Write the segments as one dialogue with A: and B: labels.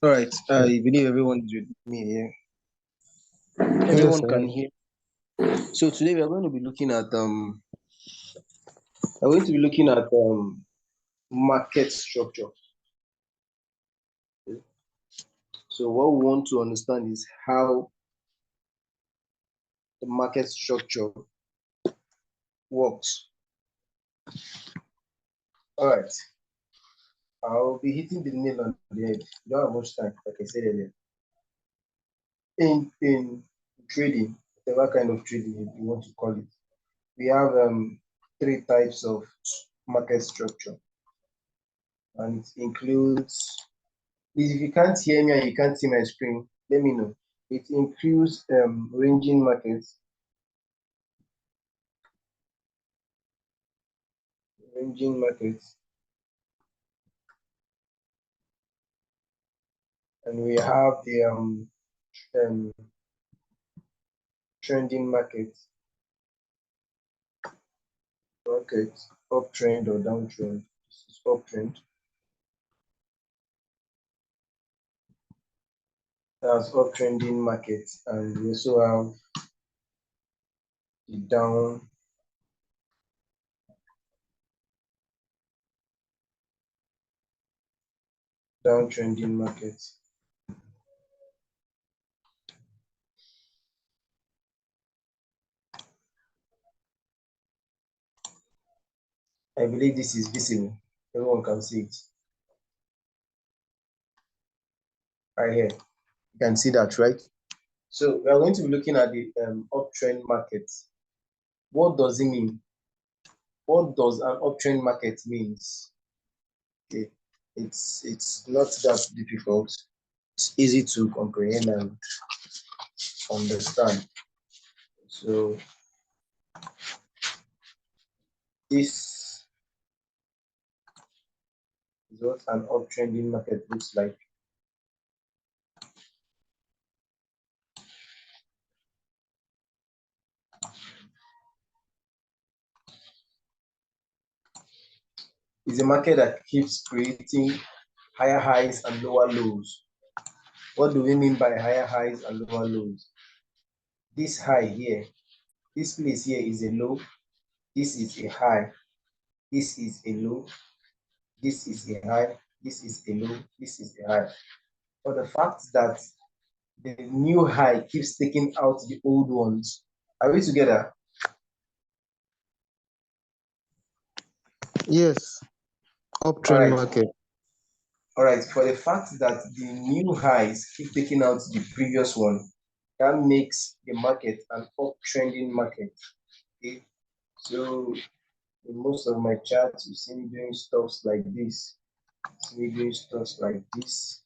A: All right. I believe everyone is with me here.
B: Yes,
A: Everyone
B: I
A: can hear. So today we are going to be looking at we're going to be looking at market structure. So what we want to understand is how the market structure works. All right. I'll be hitting the nail on the head. We don't have much time, like I said earlier. In trading, whatever kind of trading you want to call it, we have three types of market structure, and it includes. Please, if you can't hear me and you can't see my screen, let me know. It includes ranging markets, and we have the um, trending market, uptrend or downtrend. This is uptrend. That's uptrending market, and we also have the downtrending market. I believe this is visible. Everyone can see it right here. You can see that, right? So we are going to be looking at the uptrend market. What does it mean? What does an uptrend market means? Okay, it's not that difficult. It's easy to comprehend and understand. So this is what an uptrending market looks like. It's a market that keeps creating higher highs and lower lows. What do we mean by higher highs and lower lows? This high here, this place here is a low, this is a high, this is a low, this is a high, this is a low, this is a high. But the fact that the new high keeps taking out the old ones. Are we together?
B: yes,
A: All
B: uptrend
A: right.
B: market.
A: All right. For the fact that the new highs keep taking out the previous one, that makes the market an uptrending market. Okay. So in most of my charts, you see me doing stuffs like this. See me doing stuffs like this.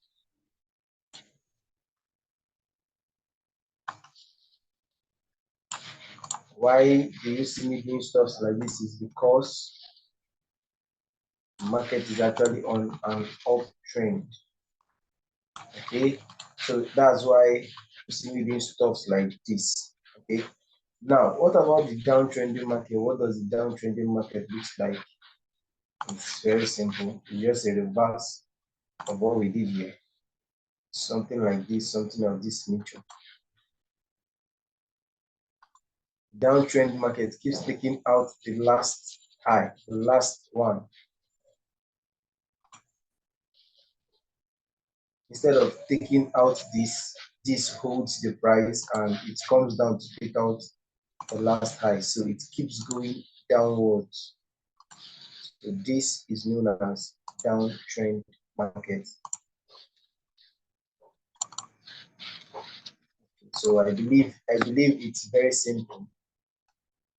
A: Why do you see me doing stuffs like this? Is because the market is actually on an uptrend. Okay, so that's why you see me doing stuffs like this. Okay, now what about the downtrending market? What does the downtrending market look like? It's very simple. It's just a reverse of what we did here. Something like this, something of this nature. Downtrend market keeps taking out the last high, the last one. Instead of taking out this holds the price and it comes down to take out the last high. So it keeps going downwards. So this is known as downtrend market. So I believe it's very simple.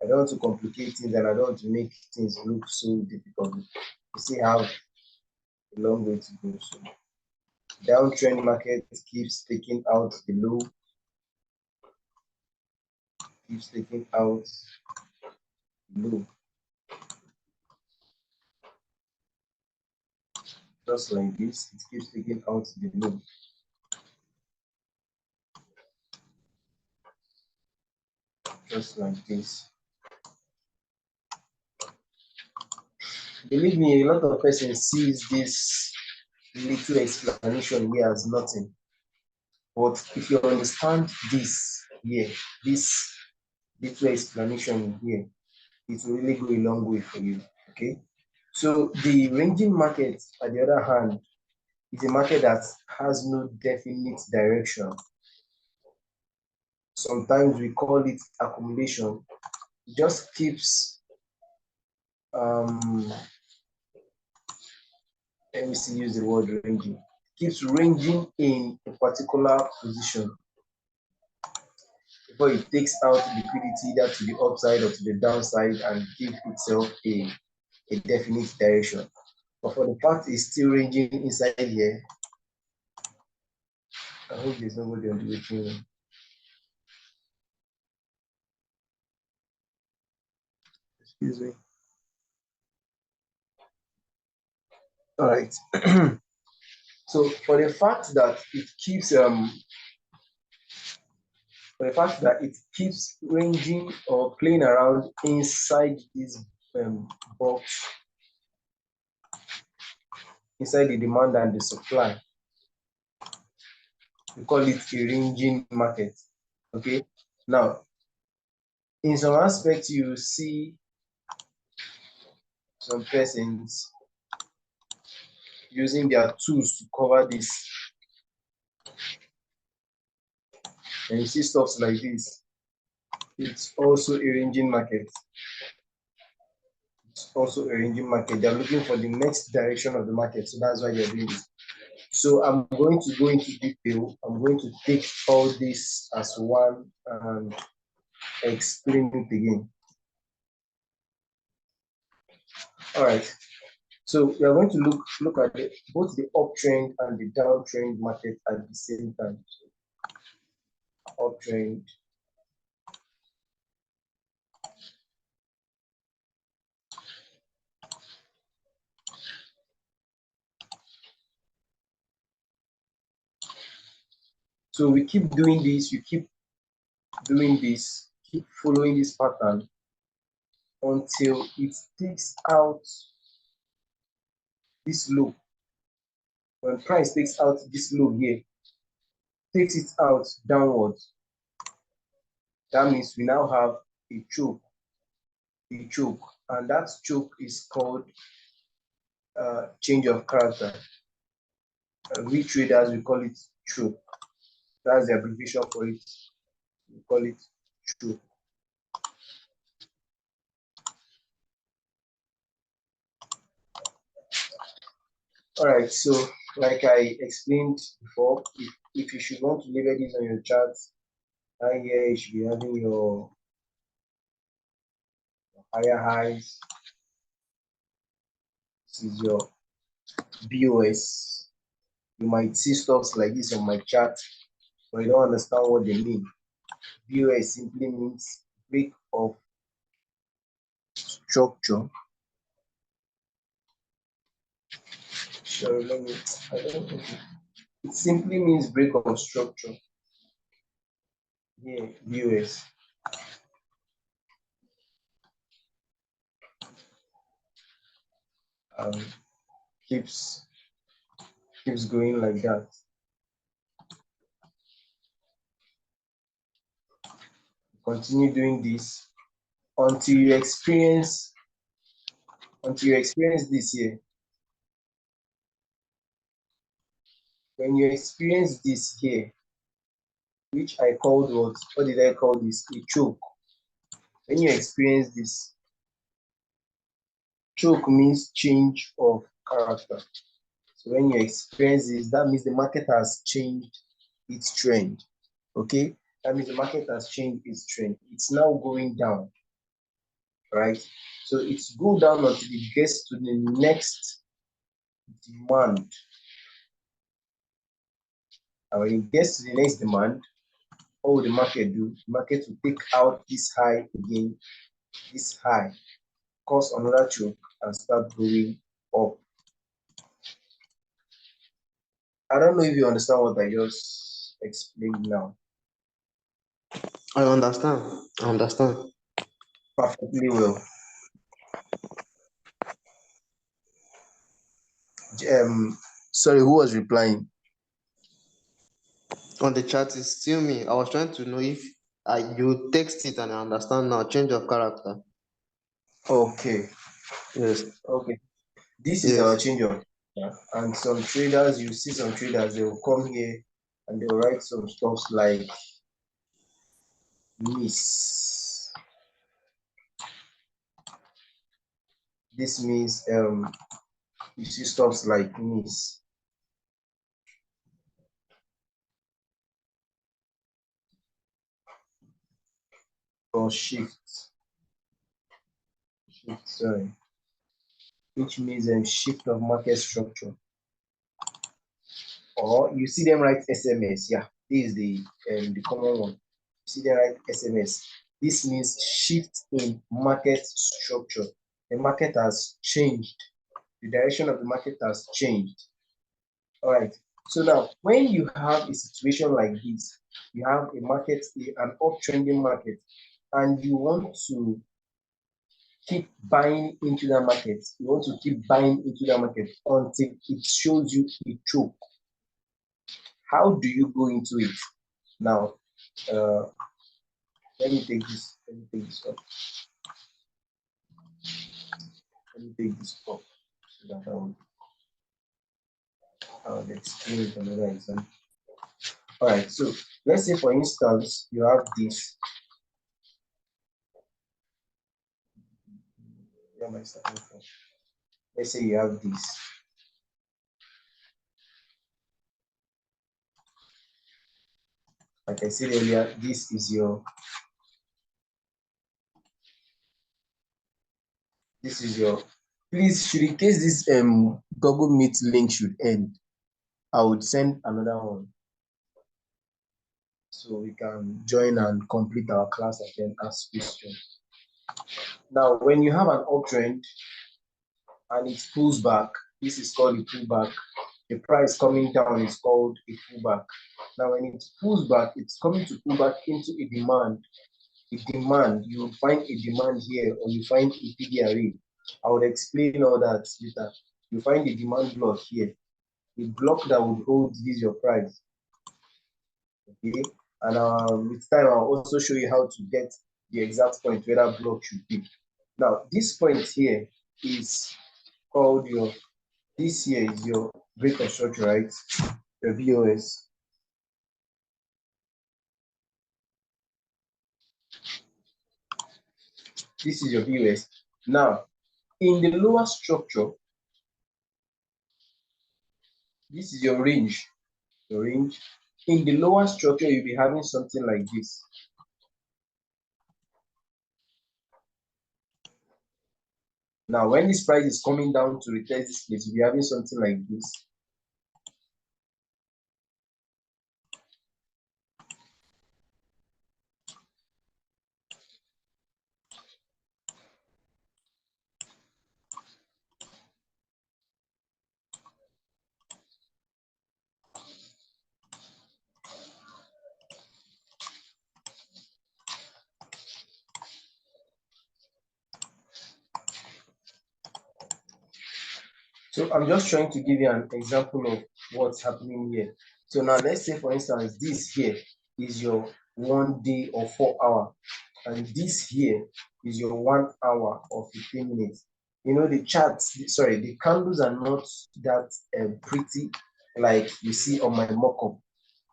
A: I don't want to complicate things and I don't want to make things look so difficult. You still have a long way to go. So downtrend market keeps taking out the low, keeps taking out the low. Just like this, it keeps taking out the low. Just like this. Believe me, a lot of persons sees this little explanation here as nothing. But if you understand this here, this little explanation here, it will really go a long way for you. Okay. So the ranging market, on the other hand, is a market that has no definite direction. Sometimes we call it accumulation. It just keeps let me see, use the word ranging. Keeps ranging in a particular position before it takes out liquidity either to the upside or to the downside and give itself a definite direction. But for the fact it's still ranging inside here, I hope there's nobody on the waiting room. Excuse me. All right. So for the fact that it keeps ranging or playing around inside this box, inside the demand and the supply, we call it a ranging market. Okay. Now, in some aspects, you see some persons using their tools to cover this. And you see stuff like this. It's also a ranging market. It's also a ranging market. They're looking for the next direction of the market. So that's why they're doing it. So I'm going to go into detail. I'm going to take all this as one and explain it again. All right. So we are going to look at both the uptrend and the downtrend market at the same time. So, uptrend. So we keep doing this, you keep doing this, keep following this pattern until it takes out this low. When price takes out this low here, takes it out downwards, that means we now have a choke, and that choke is called change of character. We traders, we call it choke. That's the abbreviation for it. We call it choke. All right, so like I explained before, if you should want to label this on your chart, right here you should be having your higher highs. This is your BOS. You might see stuff like this on my chart, but you don't understand what they mean. BOS simply means break of structure. So let me, I don't know. It simply means break of structure. Yeah, BOS. Keeps going like that. Continue doing this until you experience this here. When you experience this here, which I called what did I call this? A choke. When you experience this, choke means change of character. So when you experience this, that means the market has changed its trend. Okay? That means the market has changed its trend. It's now going down. Right? So it's go down until it gets to the next demand. And when it gets to the next demand, what will the market do? The market will take out this high again, this high, cause another choke, and start going up. I don't know if you understand what I just explained now.
B: I understand.
A: Perfectly well. Sorry, who was replying?
B: On the chat is still me. I was trying to know if you text it and I understand now. Change of character.
A: Okay,
B: Yes.
A: okay. This is our
B: Yes.
A: change of, yeah. And some traders, you see some traders, they will come here and they'll write some stuff like miss. This means you see stuff like miss or shift, sorry, which means shift of market structure. Or you see them write SMS. Yeah, this is the common one. You see them write SMS. This means shift in market structure. The market has changed. The direction of the market has changed. All right. So now, when you have a situation like this, you have a market, an uptrending market, and you want to keep buying into that market. You want to keep buying into that market until it shows you a choke. How do you go into it? Now, let me take this. Let me take this up. Let me take this up so that I will explain it another example. All right. So let's say, for instance, you have this. Where am I starting from? Let's say you have this. Like I said earlier, this is your. This is your. Please, should in case this Google Meet link should end, I would send another one so we can join and complete our class and then ask questions. Now, when you have an uptrend and it pulls back, this is called a pullback. The price coming down is called a pullback. Now, when it pulls back, it's coming to pull back into a demand. A demand, you find a demand here or you find a PDRA. I would explain all that later. You find a demand block here, a block that would hold this your price. Okay, and with time I'll also show you how to get the exact point where that block should be. Now, this point here is called your, this here is your break of structure, right? Your BOS. This is your BOS. Now, in the lower structure, this is your range. Your range. In the lower structure, you'll be having something like this. Now, when this price is coming down to retest this place, you'll be having something like this. So I'm just trying to give you an example of what's happening here. So now let's say, for instance, this here is your 1 day or 4 hour, and this here is your 1 hour or 15 minutes. You know, the charts, sorry, the candles are not that pretty like you see on my mock-up.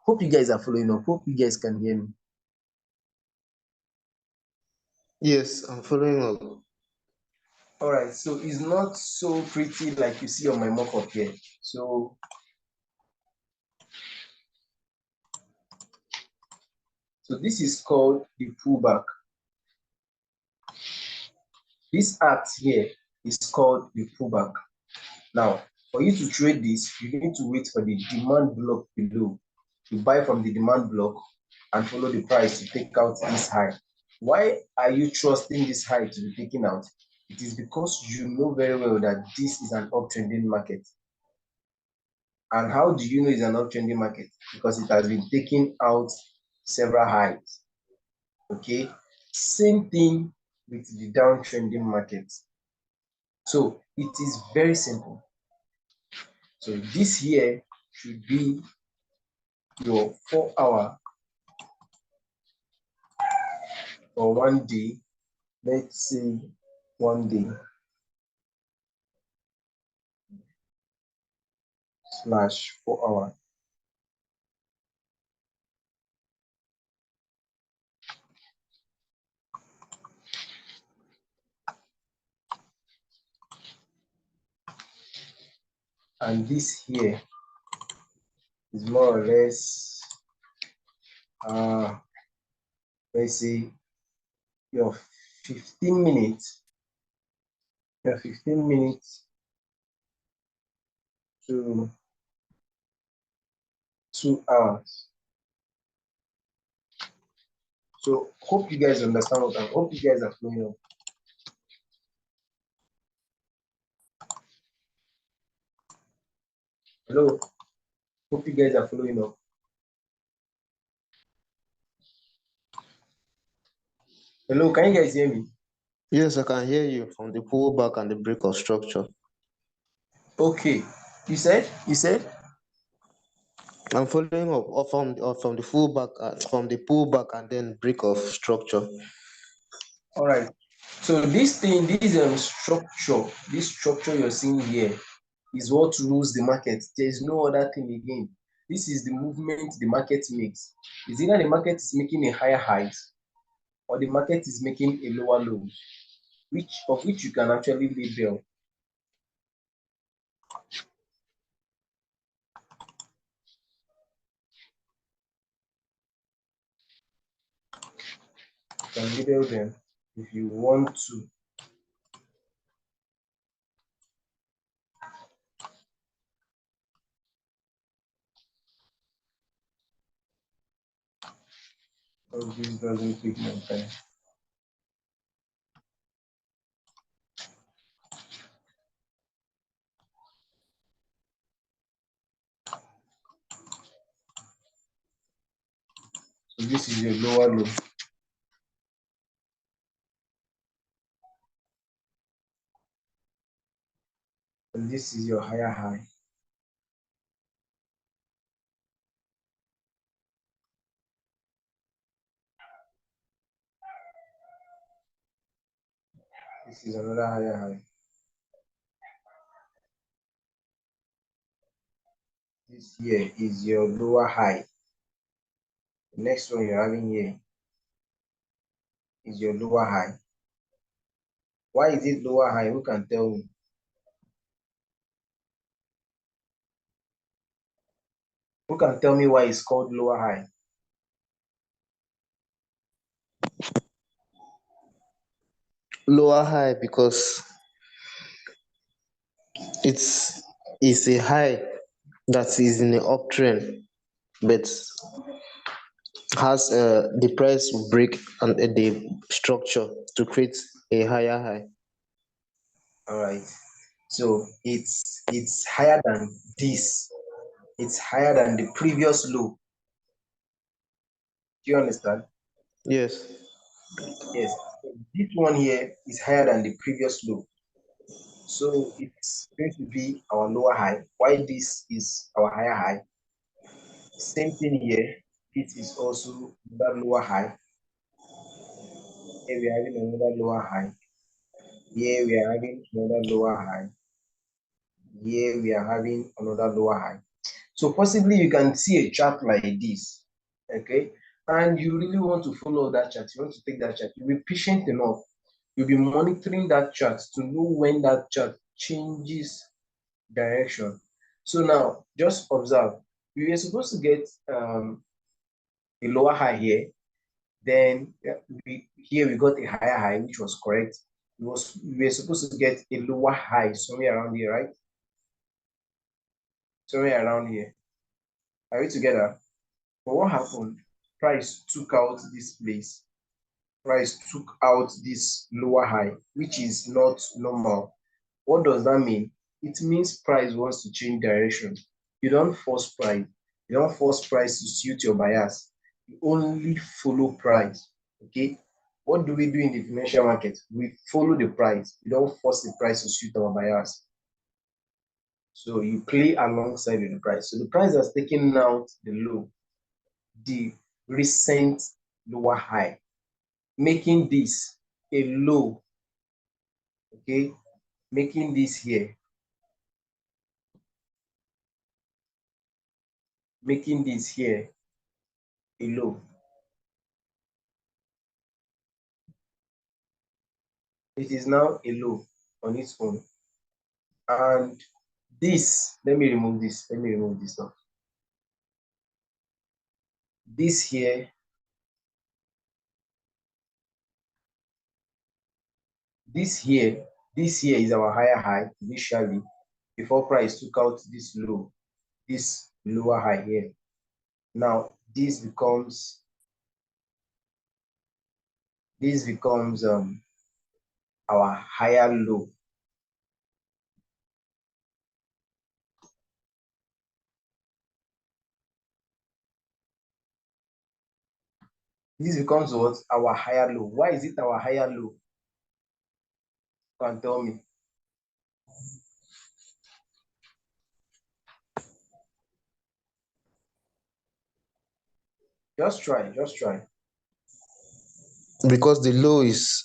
A: Hope you guys are following up. Hope you guys can hear me.
B: Yes, I'm following up.
A: All right, so it's not so pretty like you see on my mock-up here. So this is called the pullback. This act here is called the pullback. Now, for you to trade this, you need to wait for the demand block below. You buy from the demand block and follow the price to take out this high. Why are you trusting this high to be taken out? It is because you know very well that this is an uptrending market. And how do you know it's an uptrending market? Because it has been taking out several highs. Okay, same thing with the downtrending market. So it is very simple. So this here should be your 4 hour or 1 day. Let's say 1 day slash 4 hour. And this here is more or less, let's say your 15 minutes, your 15 minutes to 2 hours. So hope you guys understand what I hope you guys are following up. Hello, hope you guys are following up. Hello, can you guys hear me?
B: Yes, I can hear you from the pullback and the break of structure.
A: Okay. You said?
B: I'm following up from the pullback and then break of structure.
A: All right. So this structure you're seeing here is what rules the market. There is no other thing again. This is the movement the market makes. Is either the market is making a higher height or the market is making a lower low, which you can actually label. You can label them if you want to. Oh, this doesn't take my time. So this is your lower low. And this is your higher high. This is another higher high. This here is your lower high. The next one you're having here is your lower high. Why is it lower high? Who can tell me? Who can tell me why it's called lower high?
B: Lower high because it's a high that is in the uptrend, but has the price will break and the structure to create a higher high.
A: All right. So it's higher than this. It's higher than the previous low. Do you understand?
B: Yes.
A: Yes. This one here is higher than the previous low. So it's going to be our lower high. Why this is our higher high? Same thing here. It is also that lower high. Here we are having another lower high. Here we are having another lower high. Here we are having another lower high. So possibly you can see a chart like this, okay? And you really want to follow that chart. You want to take that chart. You'll be patient enough. You'll be monitoring that chart to know when that chart changes direction. So now, just observe. We were supposed to get a lower high here. Then here we got a higher high, which was correct. We were supposed to get a lower high somewhere around here, right? Somewhere around here. Are we together? But what happened? Price took out this place. Price took out this lower high, which is not normal. What does that mean? It means price wants to change direction. You don't force price. You don't force price to suit your bias. You only follow price. Okay? What do we do in the financial market? We follow the price. We don't force the price to suit our bias. So you play alongside with the price. So the price has taken out the low, the recent lower high, making this a low, okay? Making this here, making this here a low. It is now a low on its own. And this, let me remove this stuff. This here, this here, this here is our higher high initially before price took out this low, this lower high here. Now this becomes our higher low. This becomes what? Our higher low. Why is it our higher low? You can tell me. Just try, just try.
B: Because the low is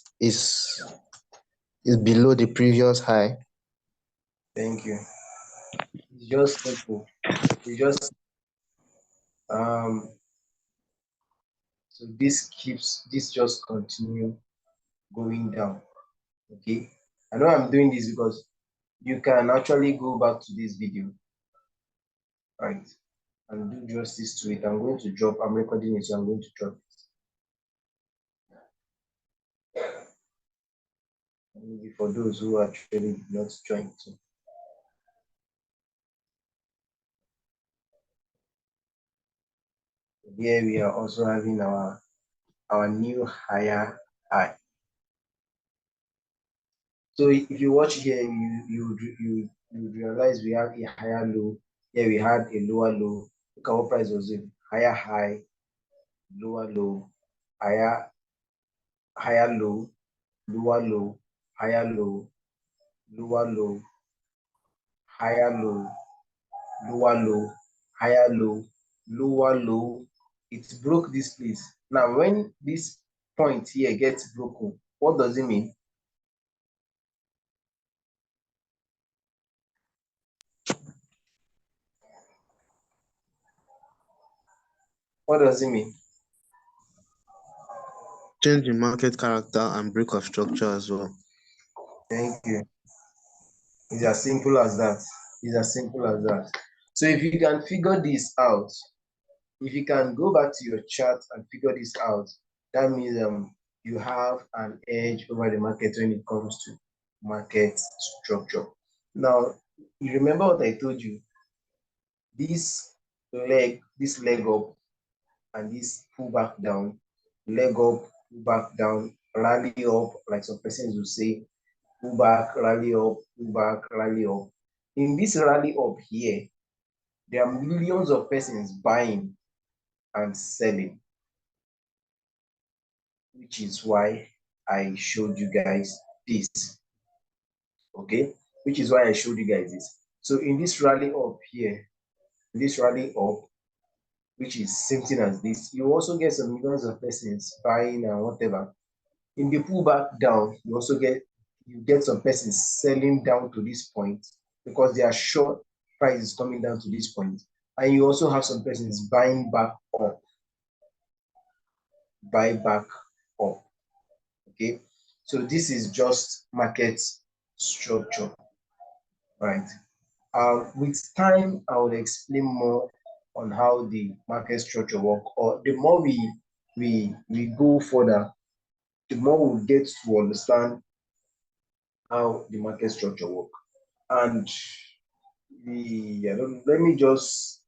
B: below the previous high.
A: Thank you. It's just simple. It's just so this just continue going down. Okay. I know I'm doing this because you can actually go back to this video, right, and do justice to it. I'm going to drop, I'm recording it, so I'm going to drop it. Maybe for those who actually did not join too. Here we are also having our new higher high. So if you watch here, you realize we have a higher low. Here we had a lower low. Look at what price was it? Higher high, lower low, higher low, lower low, higher low, lower low, higher low, lower low, higher low, lower low. It broke this place. Now, when this point here gets broken, what does it mean? What does it mean?
B: Change in market character and break of structure as well.
A: Thank you. It's as simple as that. It's as simple as that. So if you can figure this out, if you can go back to your chart and figure this out, that means you have an edge over the market when it comes to market structure. Now, you remember what I told you? This leg up and this pull back down, leg up, pull back down, rally up, like some persons will say, pull back, rally up, pull back, rally up. In this rally up here, there are millions of persons buying and selling, which is why I showed you guys this. Okay, which is why I showed you guys this. So in this rally up here, this rally up, which is same thing as this, you also get some millions of persons buying and whatever. In the pullback down, you get some persons selling down to this point because they are short prices coming down to this point. And you also have some persons buying back up, buy back up. Okay, so this is just market structure, right? With time, I will explain more on how the market structure work. Or the more we go further, the more we get to understand how the market structure work. And let me just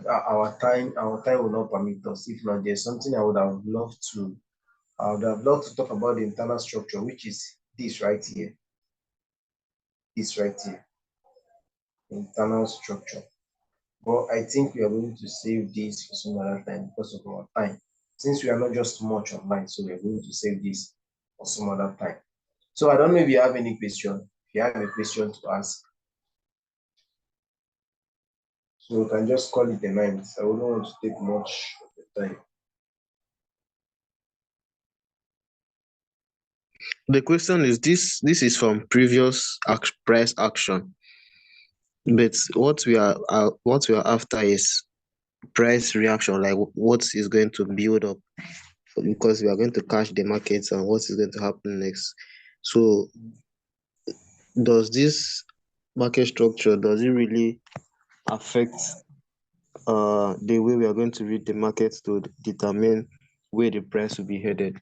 A: our time will not permit us. If not, there's something I would have loved to talk about the internal structure, which is this right here. This right here, internal structure. But I think we are going to save this for some other time because of our time. Since we are not just much online, so we are going to save this for some other time. So I don't know if you have any question. If you have a question to ask. So we can just call it a night. I wouldn't want to take much of the time.
B: The question is this is from previous price action, but what we are after is price reaction, like what is going to build up, because we are going to catch the markets and what is going to happen next. So does this market structure, does it really affect the way we are going to read the market to determine where the price will be headed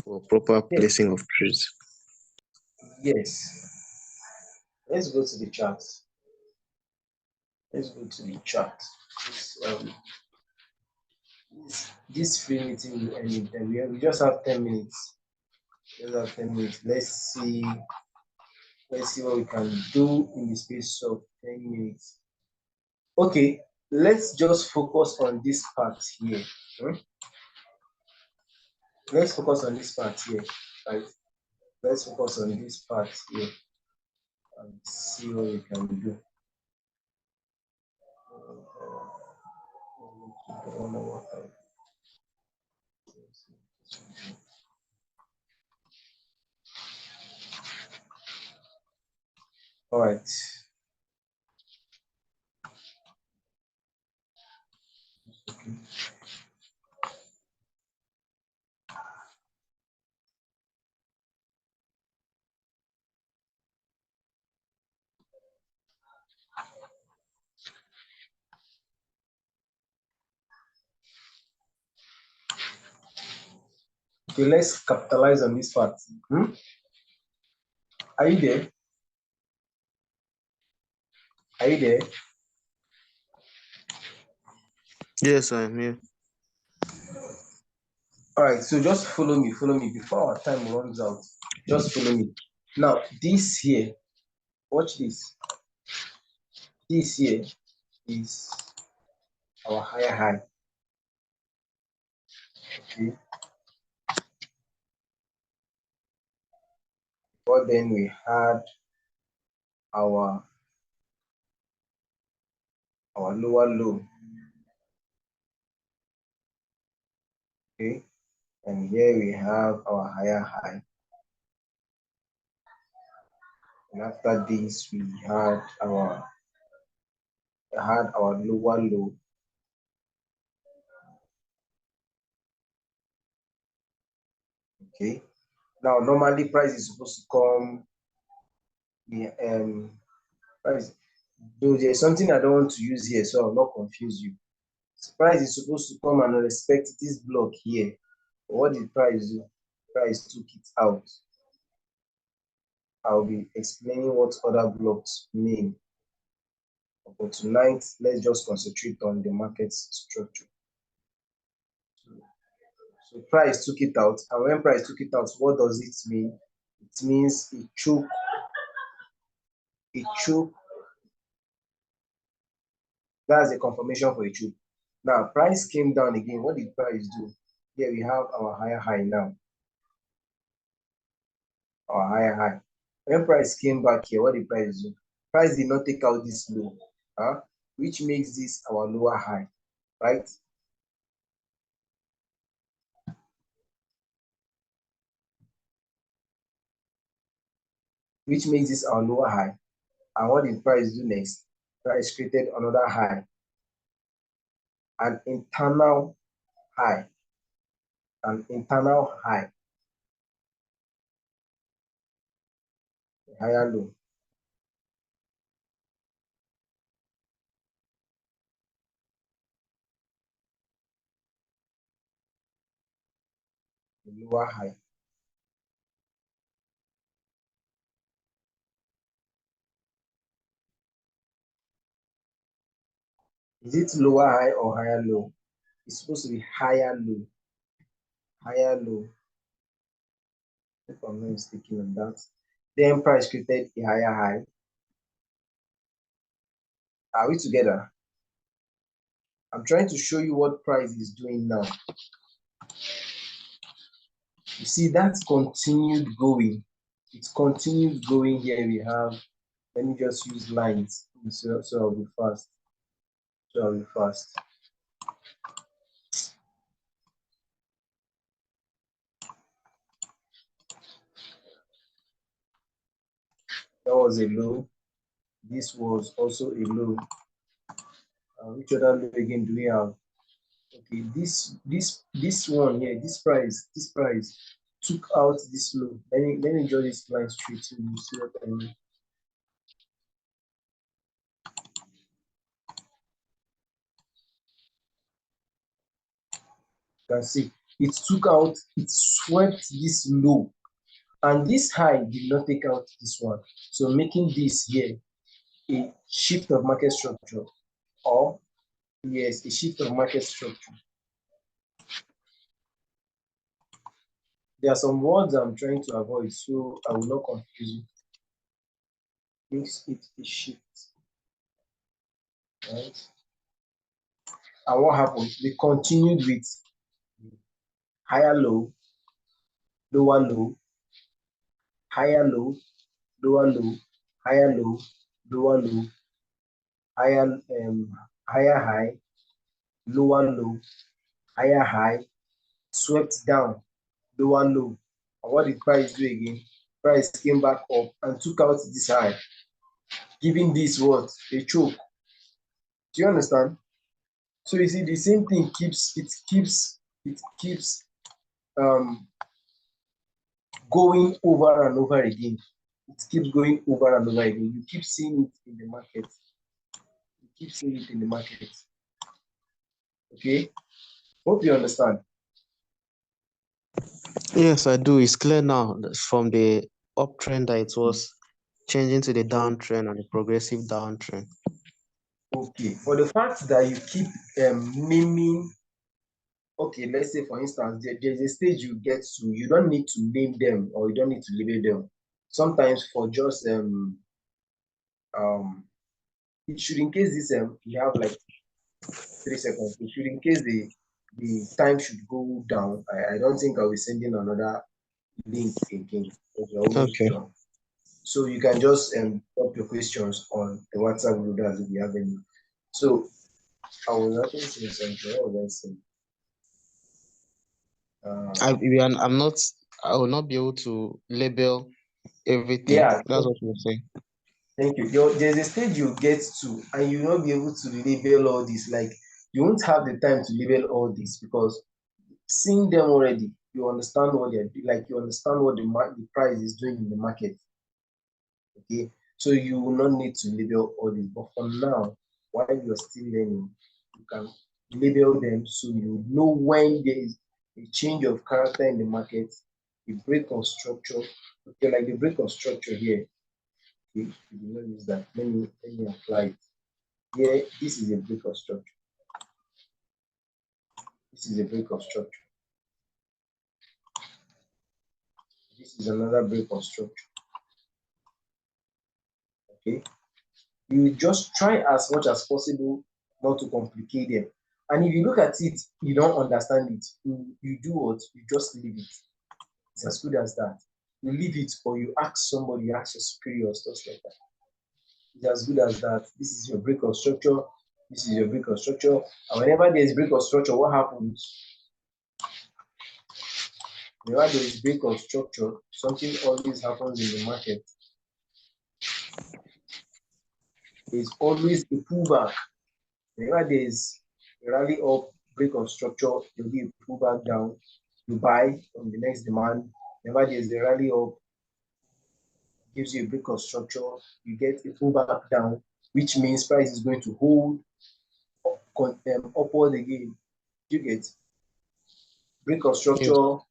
B: for proper
A: Yes,
B: placing of trades?
A: yes. Let's go to the chart. Let's go to the chart. This free meeting will end in 10. We just have 10 minutes. Just have 10 minutes. Let's see what we can do in the space of 10 minutes. Okay, let's just focus on this part here. Let's focus on this part here, right? Let's focus on this part here and see what we can do. All right. Okay, let's capitalize on this part. Are you there? Are you there?
B: Yes, I'm here.
A: All right, so just follow me before our time runs out. Just follow me. Now, this here, watch this. This here is our higher high. Okay. But then we had our lower low. Okay. And here we have our higher high. And after this, we had our lower low. Okay. Now, normally price is supposed to come. Price. Though there's something I don't want to use here, so I'll not confuse you. Price is supposed to come and respect this block here. But what did price do? Price took it out. I'll be explaining what other blocks mean. But tonight, let's just concentrate on the market structure. So price took it out, and when price took it out, what does it mean? It means it choke. That's a confirmation for a choke. Now price came down again. What did price do? Here we have our higher high now. Our higher high. When price came back here, what did price do? Price did not take out this low, which makes this our lower high, right? Which makes this our lower high. And what did price do next? Price created another high, an internal high, higher low. Lower high. Is it lower high or higher low? It's supposed to be higher low. Higher low. If I'm not mistaken on that. Then price created a higher high. Are we together? I'm trying to show you what price is doing now. You see, that's continued going. It's continued going here. We have, let me just use lines so I'll be fast. So I'll be fast. That was a low. This was also a low. Which other low again do we have? Okay, this one here, this price took out this low. Let me draw this line straight so you see what I mean. You can see it took out, it swept this low, and this high did not take out this one. So making this here a shift of market structure, or yes, a shift of market structure. There are some words I'm trying to avoid, so I will not confuse you. Makes it a shift, right? And what happened? We continued with higher low, lower low, higher low, lower low, higher low, lower low, higher higher high, lower low, higher high, swept down, lower low. And what did price do again? Price came back up and took out this high, giving this what? A choke. Do you understand? So you see, the same thing keeps um going over and over again. It keeps going over and over again. You keep seeing it in the market. You keep seeing it in the market. Okay? Hope you understand.
B: Yes, I do. It's clear now from the uptrend that it was changing to the downtrend and the progressive downtrend.
A: Okay. For the fact that you keep naming, okay, let's say for instance, there's a stage you get to, you don't need to name them or you don't need to label them. Sometimes for just um it should, in case this you have like 3 seconds, it should, in case the time should go down. I don't think I'll be sending another link again because we're almost
B: Okay.
A: done. So you can just drop your questions on the WhatsApp group as if you have any. So I was actually saying something. What was I saying?
B: I'm not. I will not be able to label everything.
A: Yeah,
B: That's what you're saying.
A: thank you. There's a stage you get to, and you will not be able to label all this. Like you won't have the time to label all this because seeing them already, you understand what they're like. You understand what the price is doing in the market. Okay, so you will not need to label all this. But for now, while you're still learning, you can label them so you know when there is a change of character in the market, a break of structure. Okay, like the break of structure here. Okay, you did not use that. Let me apply it. Here, this is a break of structure. This is a break of structure. This is another break of structure. Okay, you just try as much as possible not to complicate them. And if you look at it, you don't understand it, you do what? You just leave it. It's as good as that. You leave it or you ask somebody, you ask your superior, stuff like that. It's as good as that. This is your break of structure. This is your break of structure. And whenever there's break of structure, what happens? Whenever there is break of structure, something always happens in the market. There's always a pullback. Whenever there's a rally up, break of structure, there'll be a pullback down. You buy from the next demand. Whenever there's a rally up, gives you a break of structure, you get a pullback down, which means price is going to hold upward again. You get break of
B: Yes.
A: structure,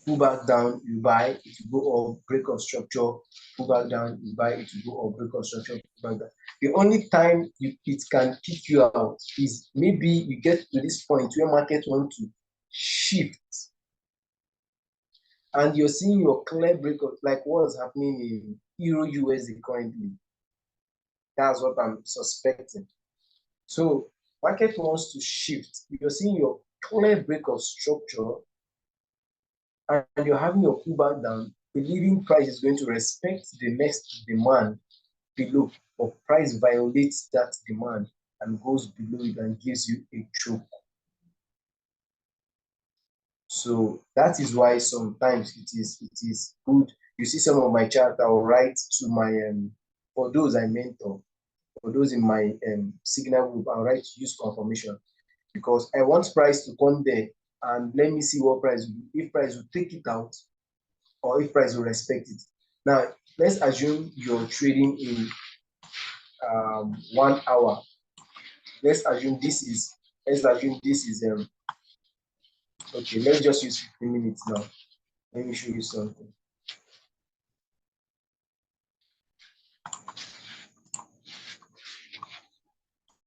A: pull back down, you buy, it will go up, break of structure, pull back down, you buy, it will go up, break of structure, pull back down. The only time it can kick you out is maybe you get to this point where market want to shift and you're seeing your clear break of like what's happening in Euro USD currently. That's what I'm suspecting. So market wants to shift. You're seeing your clear break of structure and you're having your pullback down, believing price is going to respect the next demand below, or price violates that demand. and goes below it and gives you a choke. So that is why sometimes it is good. You see some of my chat, I'll write to my for those I mentor, for those in my signal group, I'll write use confirmation because I want price to come there and let me see what price will do. If price will take it out or if price will respect it. Now let's assume you're trading in 1 hour. Let's assume this is okay, let's just use 15 minutes now. Let me show you something.